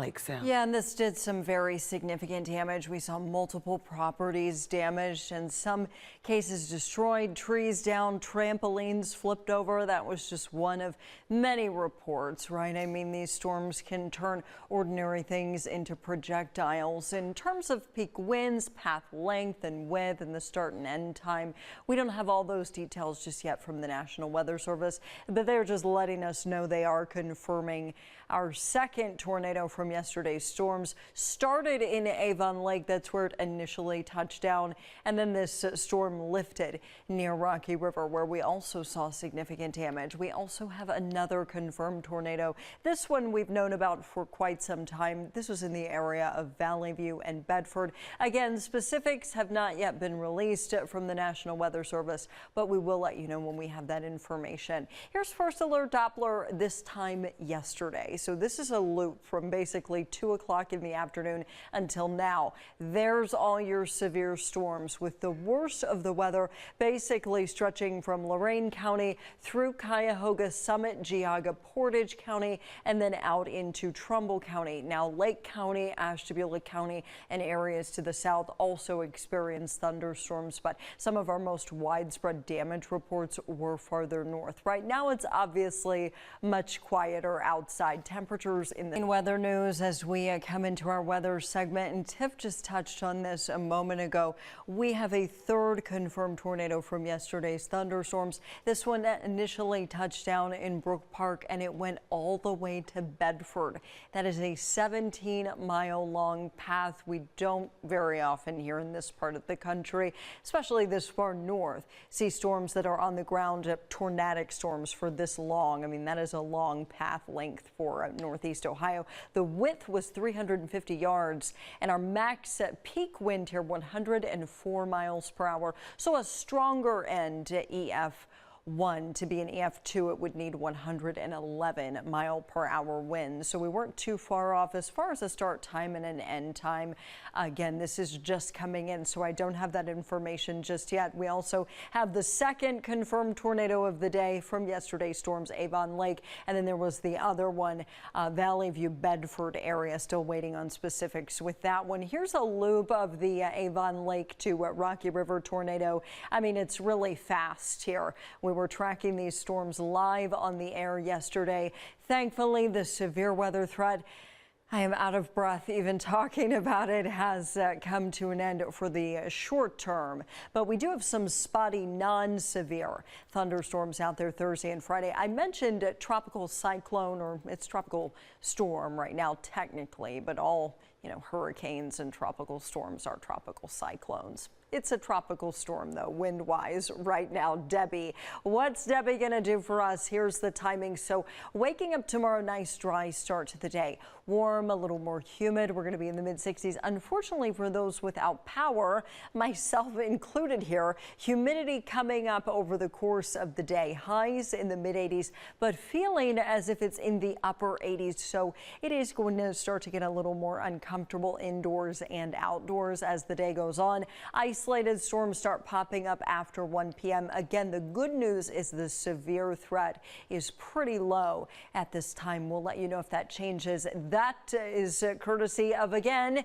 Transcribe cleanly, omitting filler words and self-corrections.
Like Sam. Yeah, and this did some very significant damage. We saw multiple properties damaged, in some cases destroyed, trees down, trampolines flipped over. That was just one of many reports, right? I mean, these storms can turn ordinary things into projectiles. In terms of peak winds, path length and width, and the start and end time, we don't have all those details just yet from the National Weather Service, but they're just letting us know they are confirming our second tornado from yesterday's storms started in Avon Lake. That's where it initially touched down, and then this storm lifted near Rocky River, where we also saw significant damage. We also have another confirmed tornado. This one we've known about for quite some time. This was in the area of Valley View and Bedford. Again, specifics have not yet been released from the National Weather Service, but we will let you know when we have that information. Here's first alert Doppler this time yesterday. So this is a loop from basically 2 o'clock in the afternoon until now. There's all your severe storms, with the worst of the weather basically stretching from Lorain County through Cuyahoga, Summit, Geauga, Portage County, and then out into Trumbull County. Now Lake County, Ashtabula County, and areas to the south also experienced thunderstorms, but some of our most widespread damage reports were farther north. Right now it's obviously much quieter outside. Temperatures in weather news as we come into our weather segment, and Tiff just touched on this a moment ago. We have a third confirmed tornado from yesterday's thunderstorms. This one initially touched down in Brook Park, and it went all the way to Bedford. That is a 17-mile long path we don't very often hear in this part of the country, especially this far north. See storms that are on the ground, tornadic storms for this long. I mean, that is a long path length for northeast Ohio. The width was 350 yards, and our max peak wind here 104 miles per hour. So a stronger end EF1. To be an EF2, it would need 111 mile per hour winds. So we weren't too far off as far as a start time and an end time. Again, this is just coming in, so I don't have that information just yet. We also have the second confirmed tornado of the day from yesterday's storms, Avon Lake, and then there was the other one, Valley View, Bedford area. Still waiting on specifics with that one. Here's a loop of the Avon Lake to Rocky River tornado. I mean, it's really fast here. We were tracking these storms live on the air yesterday. Thankfully, the severe weather threat, I am out of breath even talking about it, has come to an end for the short term. But we do have some spotty non-severe thunderstorms out there Thursday and Friday. I mentioned a tropical cyclone, or it's tropical storm right now technically, but all hurricanes and tropical storms are tropical cyclones. It's a tropical storm, though, wind-wise right now. Debbie, what's Debbie going to do for us? Here's the timing. So waking up tomorrow, nice dry start to the day. Warm, a little more humid. We're going to be in the mid-60s. Unfortunately, for those without power, myself included here, humidity coming up over the course of the day. Highs in the mid-80s, but feeling as if it's in the upper 80s. So it is going to start to get a little more uncomfortable indoors and outdoors as the day goes on. Isolated storms start popping up after 1 p.m. Again, the good news is the severe threat is pretty low at this time. We'll let you know if that changes. That is courtesy of, again,